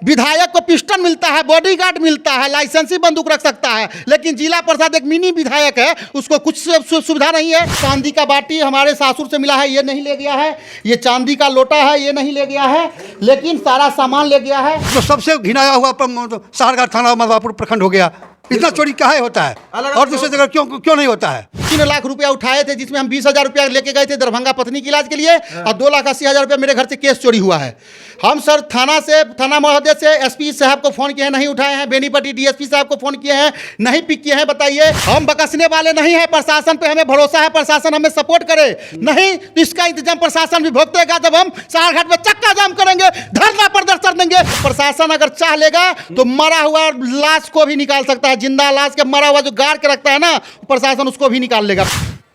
विधायक को पिस्टन मिलता है, बॉडीगार्ड मिलता है, लाइसेंसी बंदूक रख सकता है, लेकिन जिला प्रसाद एक मिनी विधायक है, उसको कुछ सुविधा नहीं है। चांदी का बाटी हमारे सासुर से मिला है, ये नहीं ले गया है। ये चांदी का लोटा है, ये नहीं ले गया है, लेकिन सारा सामान ले गया है। तो सबसे घिनाया हुआ सारघाट थाना मधवापुर प्रखंड हो गया। इतना चोरी काहे होता है और दूसरी जगह क्यों नहीं होता है? 3 लाख रुपया उठाए थे, जिसमें हम 20,000 रुपया लेके गए थे दरभंगा पत्नी के इलाज के लिए, और 2,80,000 रुपया मेरे घर से केस चोरी हुआ है। हम सर थाना महोदय से एसपी साहब को फोन किए हैं, नहीं उठाए हैं। बेनीपट्टी डीएसपी साहब को फोन किए हैं, नहीं पिक किए हैं। बताइए, हम बकसने वाले नहीं है, प्रशासन पे हमें भरोसा है, प्रशासन हमें सपोर्ट करे। नहीं तो इसका इंतजाम प्रशासन भी भुगतेगा। जब हम सारघाट में चक्का जाम करेंगे, धरना प्रदर्शन देंगे। प्रशासन अगर चाह लेगा तो मरा हुआ लाश को भी निकाल सकता है, जिंदा लाश के मरा हुआ जो गाड़ के रखता है ना, प्रशासन उसको भी निकाल लेगा।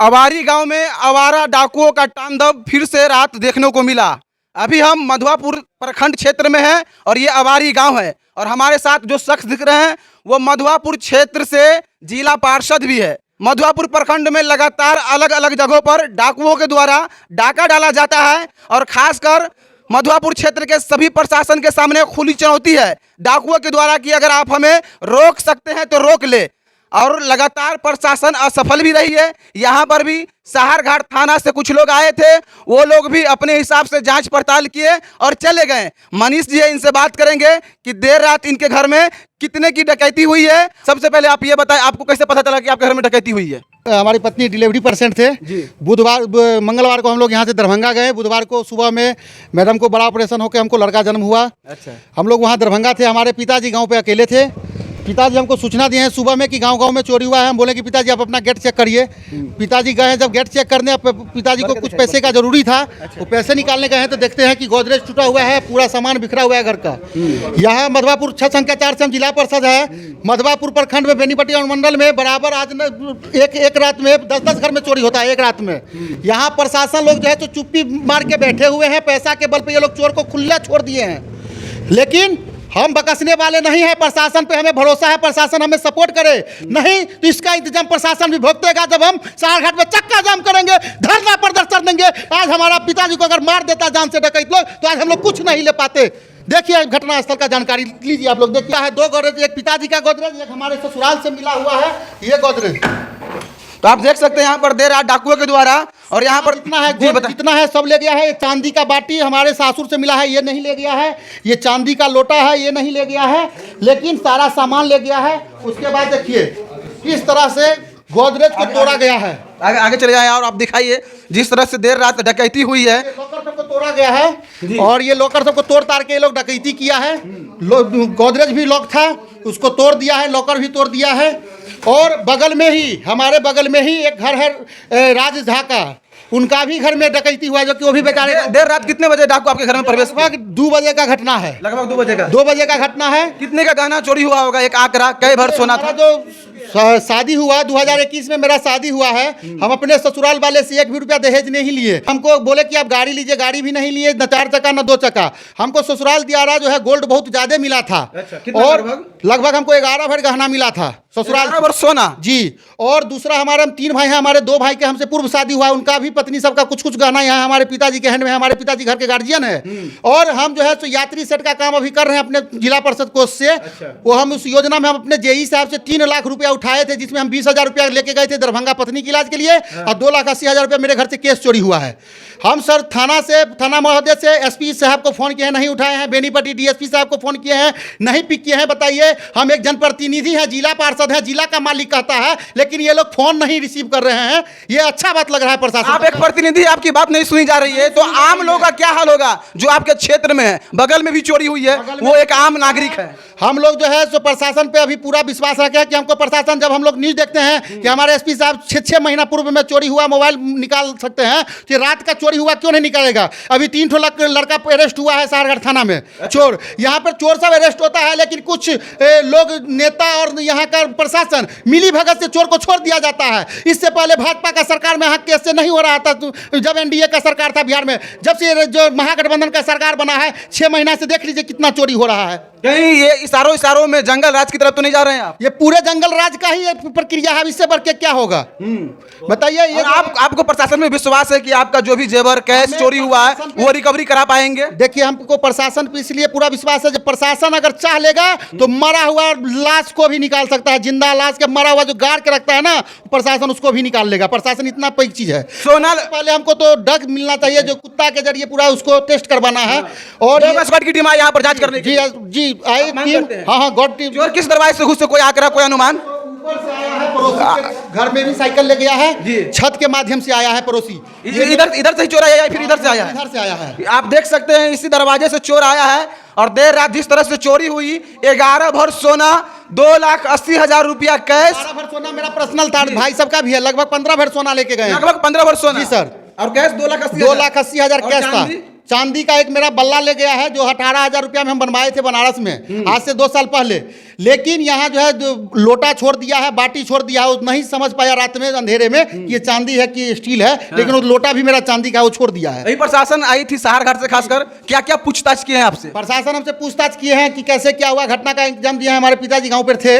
अवारी गांव में आवारा डाकुओं का तांडव फिर से रात देखने को मिला। अभी हम मधवापुर प्रखंड क्षेत्र में हैं और ये अवारी गांव है, और हमारे साथ जो शख्स दिख रहे हैं वो मधवापुर क्षेत्र से जिला पार्षद भी है। मधवापुर प्रखंड में लगातार अलग अलग जगहों पर डाकुओं के द्वारा डाका डाला जाता है, और खासकर मधवापुर क्षेत्र के सभी प्रशासन के सामने खुली चुनौती है डाकुओं के द्वारा कि अगर आप हमें रोक सकते हैं तो रोक ले। और लगातार प्रशासन असफल भी रही है। यहाँ पर भी सारघाट थाना से कुछ लोग आए थे, वो लोग भी अपने हिसाब से जांच पड़ताल किए और चले गए। मनीष जी है, इनसे बात करेंगे कि देर रात इनके घर में कितने की डकैती हुई है। सबसे पहले आप ये बताएं, आपको कैसे पता चला कि आपके घर में डकैती हुई है? हमारी पत्नी डिलीवरी पेशेंट थे जी। मंगलवार को हम लोग यहाँ से दरभंगा गए। बुधवार को सुबह में मैडम को बड़ा ऑपरेशन होकर हमको लड़का जन्म हुआ। अच्छा। हम लोग वहाँ दरभंगा थे, हमारे पिताजी गाँव पे अकेले थे। पिताजी हमको सूचना दिए हैं सुबह में कि गांव में चोरी हुआ है। हम बोले कि पिताजी आप अपना गेट चेक करिए। पिताजी गए हैं, जब गेट चेक करने पिताजी को कुछ पैसे का जरूरी था, वो पैसे निकालने गए हैं तो देखते हैं कि गोदरेज टूटा हुआ है, पूरा सामान बिखरा हुआ है घर का। यहाँ मधवापुर 6 संख्या 4 से हम जिला परिषद है। मधवापुर प्रखंड में बेनीपट्टी मंडल में बराबर आज एक रात में 10-10 घर में चोरी होता है एक रात में। यहाँ प्रशासन लोग जो है तो चुप्पी मार के बैठे हुए हैं, पैसा के बल पे ये लोग चोर को खुला छोड़ दिए हैं। लेकिन हम बकसने वाले नहीं है, प्रशासन पे हमें भरोसा है, प्रशासन हमें सपोर्ट करे। नहीं तो इसका इंतजाम प्रशासन भी भुगतेगा। जब हम सारघाट में चक्का जाम करेंगे, धरना प्रदर्शन देंगे। आज हमारा पिताजी को अगर मार देता जान से डकैत लोग, तो आज हम लोग कुछ नहीं ले पाते। देखिए घटना स्थल का जानकारी लीजिए आप लोग। देखिए है 2 गोदरेज, एक पिताजी का गोदरेज, एक हमारे ससुराल से मिला हुआ है ये गोदरेज। तो आप देख सकते हैं यहाँ पर देर रात डाकुओं के द्वारा, और यहाँ पर कितना है कितना है सब ले गया है। चांदी का बाटी हमारे सासुर से मिला है, ये नहीं ले गया है। ये चांदी का लोटा है, ये नहीं ले गया है, लेकिन सारा सामान ले गया है। उसके बाद देखिए किस तरह से गोदरेज को तोड़ा गया है। आगे चले जाए और आप दिखाइए जिस तरह से देर रात डकैती हुई है। लॉकर सबको तोड़ा गया है, और ये लॉकर सबको तोड़ ताड़ के ये लोग डकैती किया है। गोदरेज भी लॉक था, उसको तोड़ दिया है, लॉकर भी तोड़ दिया है। और बगल में ही, हमारे बगल में ही एक घर है राज झा का, उनका भी घर में डकैती हुआ है, जो कि वो भी बेचारे। देर रात कितने बजे डाकू आपके घर में प्रवेश? लगभग 2 बजे का घटना है। लगभग 2 बजे का 2 बजे का घटना है। कितने का गहना चोरी हुआ होगा? एक आंकड़ा, कई भर सोना था? जो शादी हुआ 2021 में मेरा शादी हुआ है, हम अपने ससुराल वाले से 1 भी रुपया दहेज नहीं लिए। हमको बोले कि आप गाड़ी लीजिए, गाड़ी भी नहीं लिए, न 4 चक्का न 2 चक्का। हमको ससुराल दियारा जो है गोल्ड बहुत ज्यादा मिला था। अच्छा, और लगभग हमको 11 भर गहना मिला था ससुराल भर सोना जी। और दूसरा हमारे हम 3 भाई हैं, हमारे 2 भाई के हमसे पूर्व शादी हुआ है, उनका भी पत्नी सबका कुछ गहना यहाँ हमारे पिताजी के हैंड में है। हमारे पिताजी घर के गार्जियन है। और हम जो है तो यात्री सेट का काम अभी कर रहे हैं अपने जिला परिषद कोष से। अच्छा। वो हम उस योजना में हम अपने जेई साहब से 3 लाख रुपया उठाए थे, जिसमें हम 20,000 रुपया लेके गए थे दरभंगा पत्नी के इलाज के लिए, और 2,80,000 रुपया मेरे घर से केस चोरी हुआ है। हम सर थाना महोदय से एसपी साहब को फोन किए हैं, नहीं उठाए हैं। बेनीपट्टी डीएसपी साहब को फोन किए हैं, नहीं पिक किए हैं। बताइए, हम एक जनप्रतिनिधि हैं, जिला पार्षद है, जिला का मालिक कहता है, लेकिन ये लोग फोन नहीं रिसीव कर रहे हैं। ये अच्छा बात लग रहा है प्रशासन। आप एक प्रतिनिधि, आपकी बात नहीं सुनी जा रही है, तो आम लोगों का क्या हाल होगा जो आपके क्षेत्र में है? बगल में भी चोरी हुई है, वो एक आम नागरिक है। हम लोग जो है सो प्रशासन पे अभी पूरा विश्वास रखे हैं कि हमको प्रशासन, जब हम लोग न्यूज देखते हैं कि हमारे एसपी साहब 6 महीना पूर्व में चोरी हुआ मोबाइल निकाल सकते हैं, कि रात का चोरी हुआ क्यों नहीं निकालेगा? अभी 3 लड़का अरेस्ट हुआ है सारघाट थाना में, चोर। यहाँ पर चोर सब अरेस्ट होता है, लेकिन कुछ लोग नेता और यहाँ का प्रशासन मिली भगत से चोर को छोड़ दिया जाता है। इससे पहले भाजपा का सरकार में हक केस से नहीं हो रहा था, जब एनडीए का सरकार था बिहार में। जब से ये जो महागठबंधन का सरकार बना है 6 महीना से देख लीजिए कितना चोरी हो रहा है। कहीं ये इशारों में जंगल राज की तरफ तो नहीं जा रहे हैं आप? ये पूरे जंगल राज का ही प्रक्रिया है, इससे बढ़ के क्या होगा बताइए। ये आपको प्रशासन में विश्वास है कि आपका जो भी जेवर कैश चोरी हुआ है वो रिकवरी करा पाएंगे? देखिए, हमको प्रशासन पे इसलिए पूरा विश्वास है, जब प्रशासन अगर चाह लेगा तो मरा हुआ लाश को भी निकाल सकता है। जिंदा लाश के मरा हुआ जो गाड़ के रखता है ना, प्रशासन उसको भी निकाल लेगा। प्रशासन इतना पैक चीज है। सोना पहले हमको तो डग मिलना चाहिए, जो कुत्ता के जरिए पूरा उसको टेस्ट करवाना है। और स्क्वाड की टीम आई यहाँ पर जांच करने की? जी आई टीम, हाँ गॉड टीम। चोर किस दरवाजे से घुसे, कोई आंकड़ा, कोई अनुमान? ऊपर से आया है, पड़ोसी के घर में भी साइकिल ले गया है, छत के माध्यम से आया है पड़ोसी। इधर से ही चोर आया है, फिर इधर से आया है? इधर से आया है। आप देख सकते हैं इसी दरवाजे से चोर आया है। और देर रात जिस तरह से चोरी हुई, 11 भर सोना, 2,80,000 रुपया कैश। 12 भर सोना मेरा पर्सनल था, भाई सबका भी है। लगभग 15 भर सोना लेके गए हैं। लगभग 15 भर सोना? जी सर। और कैश 2,80,000? 2,80,000 कैश था। चांदी का एक मेरा बल्ला ले गया है, जो 18,000 रुपया में हम बनवाए थे बनारस में आज से 2 साल पहले। लेकिन यहाँ जो है जो लोटा छोड़ दिया है, बाटी छोड़ दिया है, वो नहीं समझ पाया रात में अंधेरे में कि ये चांदी है कि स्टील है। लेकिन वो लोटा भी मेरा चांदी का, वो छोड़ दिया है। यही प्रशासन आई थी सहार घाट से, खासकर क्या क्या पूछताछ किए हैं आपसे? प्रशासन हमसे पूछताछ किए हैं कि कैसे क्या हुआ, घटना का इंतजाम दिया है। हमारे पिताजी गांव पर थे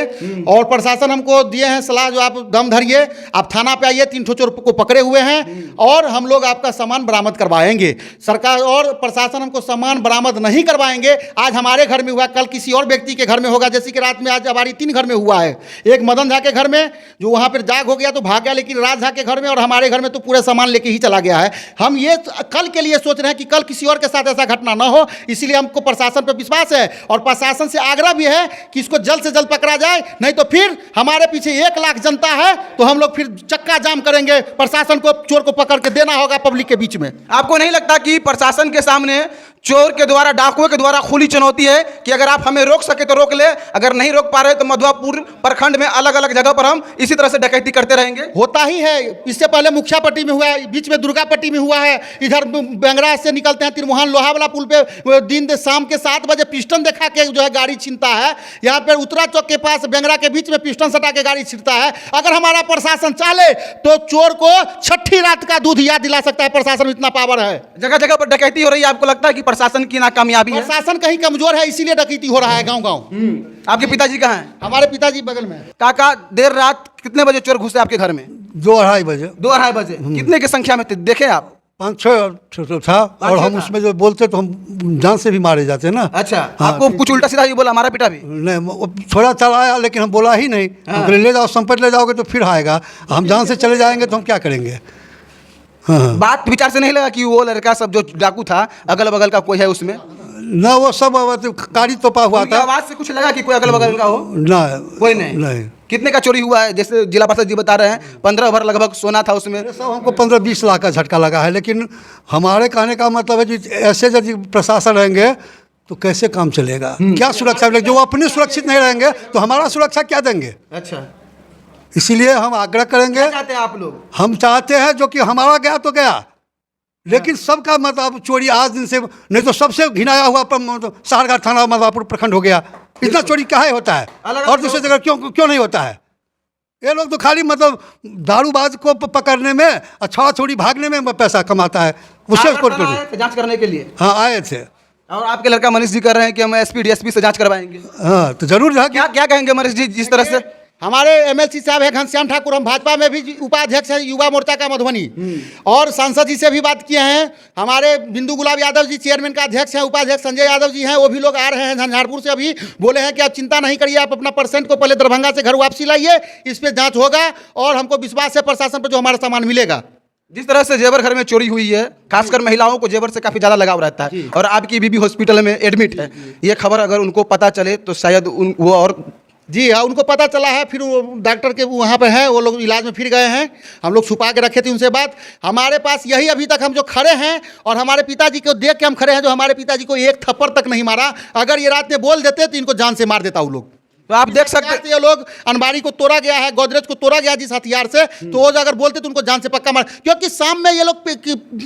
और प्रशासन हमको दिए हैं सलाह, जो आप दम धरिए, आप थाना पे आइए, 3 चोर को पकड़े हुए हैं और हम लोग आपका सामान बरामद करवाएंगे। सरकार और प्रशासन हमको सामान बरामद नहीं करवाएंगे। आज हमारे घर में हुआ, कल किसी और व्यक्ति के घर में होगा। जैसे कि रात में आज हमारी 3 घर में हुआ है। एक मदन झा के घर में, जो वहाँ पर जाग हो गया तो भाग गया, लेकिन राज झा के घर में और हमारे घर में तो पूरे सामान लेके ही चला गया है। हम ये कल के लिए सोच रहे हैं कि कल किसी और के साथ ऐसा घटना ना हो, इसीलिए हमको प्रशासन पर विश्वास है और प्रशासन से आग्रह भी है कि इसको जल्द से जल्द पकड़ा जाए। नहीं तो फिर हमारे पीछे 1 लाख जनता है, तो हम लोग फिर चक्का जाम करेंगे। प्रशासन को चोर को पकड़ के देना होगा पब्लिक के बीच में। आपको नहीं लगता कि प्रशासन के सामने चोर के द्वारा, डाकुओं के द्वारा खुली चुनौती है कि अगर आप हमें रोक सके तो रोक ले, अगर नहीं रोक पा रहे तो मधुआपुर प्रखंड में अलग अलग जगह पर हम इसी तरह से डकैती करते रहेंगे? होता ही है। इससे पहले मुखियापट्टी में हुआ है, बीच में दुर्गापट्टी में हुआ है, इधर बेंगरा से निकलते हैं तिरमुहान लोहा वाला पुल पे दिन शाम के 7 बजे पिस्टन दिखा के जो है गाड़ी छीनता है। यहाँ पर उत्तरा चौक के पास बेंगरा के बीच में पिस्टन सटा के गाड़ी छीनता है। अगर हमारा प्रशासन चाहे तो चोर को छठी रात का दूध याद दिला सकता है। प्रशासन में इतना पावर है। जगह जगह पर डकैती हो रही है, आपको लगता है कि प्रशासन की नाकामयाबी है? प्रशासन कहीं कमजोर है, इसीलिए डकैती हो रहा है गांव गांव। आपके पिताजी कहाँ हैं? हमारे पिताजी बगल में। काका, देर रात कितने बजे चोर घुसे आपके घर में? 2-2:30 बजे। 2-2:30 बजे। कितने की संख्या में थे, देखे आप? 5-6 था। और हम उसमें जो बोलते तो हम जान से भी मारे जाते ना। अच्छा, हाँ, आपको कुछ उल्टा सीधा ही बोला, हमारा पिता भी? नहीं, वो थोड़ा चलाया लेकिन हम बोला ही नहीं। हम ले जाओ, संपत्ति ले जाओगे तो फिर आएगा, हम जान से चले जाएंगे तो हम क्या करेंगे। हाँ। बात विचार से नहीं लगा कि वो लड़का सब जो डाकू था अगल बगल का कोई है उसमें? ना, वो सब कारी तोपा हुआ था। आवाज से कुछ लगा कि कोई अगल बगल का हो? ना, कोई नहीं। कितने का चोरी हुआ है? जैसे जिला पार्षद जी बता रहे हैं 15 भर लगभग सोना था उसमें। सब हमको 15-20 लाख का झटका लगा है। लेकिन हमारे कहने का मतलब है कि ऐसे यदि प्रशासन रहेंगे तो कैसे काम चलेगा, क्या सुरक्षा मिलेगी? जो अपने सुरक्षित नहीं रहेंगे तो हमारा सुरक्षा क्या देंगे? अच्छा, इसीलिए हम आग्रह करेंगे। क्या चाहते हैं आप लोग? हम चाहते हैं जो कि हमारा गया तो गया, लेकिन सबका मतलब चोरी आज दिन से नहीं तो सबसे घिनाया हुआ सहारघाट थाना मधुआपुर प्रखंड हो गया। इतना चोरी काहे होता है और दूसरी जगह क्यों नहीं होता है? ये लोग तो खाली मतलब दारूबाज को पकड़ने में और छाड़ा छोड़ी भागने में पैसा कमाता है। उससे जांच करने के लिए? हाँ, आए थे। और आपके लड़का मनीष जी कर रहे हैं कि हम एसपी डीएसपी से जांच करवाएंगे। हाँ, तो जरूर है। क्या कहेंगे मनीष जी? जिस तरह से हमारे एमएलसी साहब है घनश्याम ठाकुर, हम भाजपा में भी उपाध्यक्ष है युवा मोर्चा का मधुबनी, और सांसद जी से भी बात किए हैं। हमारे बिंदु गुलाब यादव जी चेयरमैन का अध्यक्ष हैं, उपाध्यक्ष संजय यादव जी हैं, वो भी लोग आ रहे हैं झंझारपुर से। अभी बोले हैं कि आप चिंता नहीं करिए, आप अपना % को पहले दरभंगा से घर वापसी लाइए, इस पर जाँच होगा और हमको विश्वास है प्रशासन पर जो हमारा सामान मिलेगा। जिस तरह से जेवर घर में चोरी हुई है, खासकर महिलाओं को जेवर से काफी ज्यादा लगाव रहता है और आपकी बीबी हॉस्पिटल में एडमिट है, ये खबर अगर उनको पता चले तो शायद वो और जी हाँ, उनको पता चला है, फिर वो डॉक्टर के वहाँ पे हैं, वो लोग इलाज में फिर गए हैं। हम लोग छुपा के रखे थे उनसे बात। हमारे पास यही अभी तक हम जो खड़े हैं और हमारे पिताजी को देख के हम खड़े हैं, जो हमारे पिताजी को 1 थप्पड़ तक नहीं मारा। अगर ये रात में बोल देते तो इनको जान से मार देता वो लोग। तो आप देख सकते ये लोग अनबारी को तोड़ा गया है, गोदरेज को तोड़ा गया जिस हथियार से, तो वो अगर बोलते तो उनको जान से पक्का मार, क्योंकि शाम में ये लोग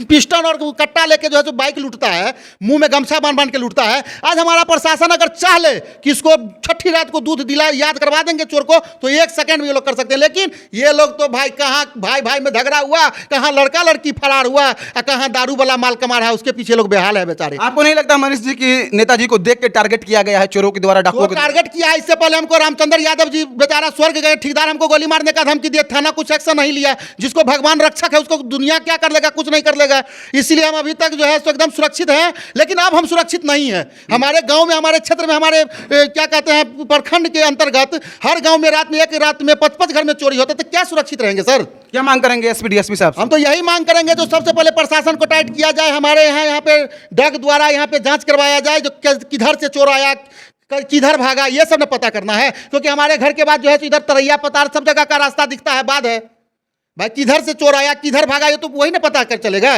पिस्टन और कट्टा लेके जो है तो बाइक लूटता है, मुंह में गमछा बांध के लूटता है। आज हमारा प्रशासन अगर चाह ले कि इसको छठी रात को दूध दिला याद करवा देंगे चोर को, तो 1 सेकंड में ये लोग कर सकते हैं। लेकिन ये लोग तो भाई कहाँ भाई भाई में झगड़ा हुआ, कहाँ लड़का लड़की फरार हुआ, कहाँ दारू वाला माल कमा रहा है, उसके पीछे लोग बेहाल है बेचारे। आपको नहीं लगता मनीष जी की नेताजी को देख के टारगेट किया गया है चोरों के द्वारा, डाकुओं के द्वारा? टारगेट किया, इससे पहले हमको रामचंद्र यादव जी बेचारा स्वर्ग गए, ठेकेदार हमको गोली मारने का धमकी दिया, थाना कुछ एक्शन नहीं लिया। जिसको भगवान रक्षक है उसको दुनिया क्या कर लेगा, कुछ नहीं कर लेगा। इसलिए हम अभी तक जो है सो एकदम सुरक्षित हैं। लेकिन अब हम सुरक्षित नहीं है। हमारे गांव में, हमारे क्षेत्र में, हमारे क्या कहते हैं प्रखंड के अंतर्गत हर गांव में रात में 1 रात में 5-5 घर में चोरी होता है, तो क्या सुरक्षित रहेंगे सर? क्या मांग करेंगे एसपी डीएसपी साहब से? हम तो यही मांग करेंगे जो सबसे पहले प्रशासन को टाइट किया जाए, हमारे यहाँ पे डग द्वारा यहाँ पे जांच करवाया जाए, जो किधर से चोर आया, किधर भागा, ये सब ने पता करना है। क्योंकि हमारे घर के बाद जो है तो इधर तरैया पतार सब जगह का रास्ता दिखता है, बाद है भाई किधर से चोर आया किधर भागा, ये तो वही ना पता कर चलेगा।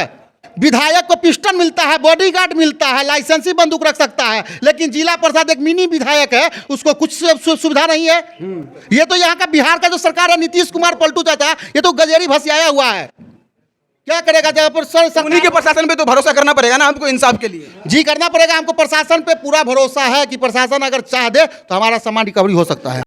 विधायक को पिस्टन मिलता है, बॉडीगार्ड मिलता है, लाइसेंसी बंदूक रख सकता है, लेकिन जिला प्रसाद एक मिनी विधायक है, उसको कुछ सुविधा नहीं है। ये तो यहाँ का बिहार का जो सरकार है, नीतीश कुमार पलटू चाचा, ये तो गजेरी भसियाया हुआ है। क्या करेगा जब पर सर उन्हीं के प्रशासन पे तो भरोसा करना पड़ेगा ना हमको इंसाफ के लिए। जी करना पड़ेगा हमको, प्रशासन पे पूरा भरोसा है कि प्रशासन अगर चाह दे तो हमारा सामान रिकवरी हो सकता है।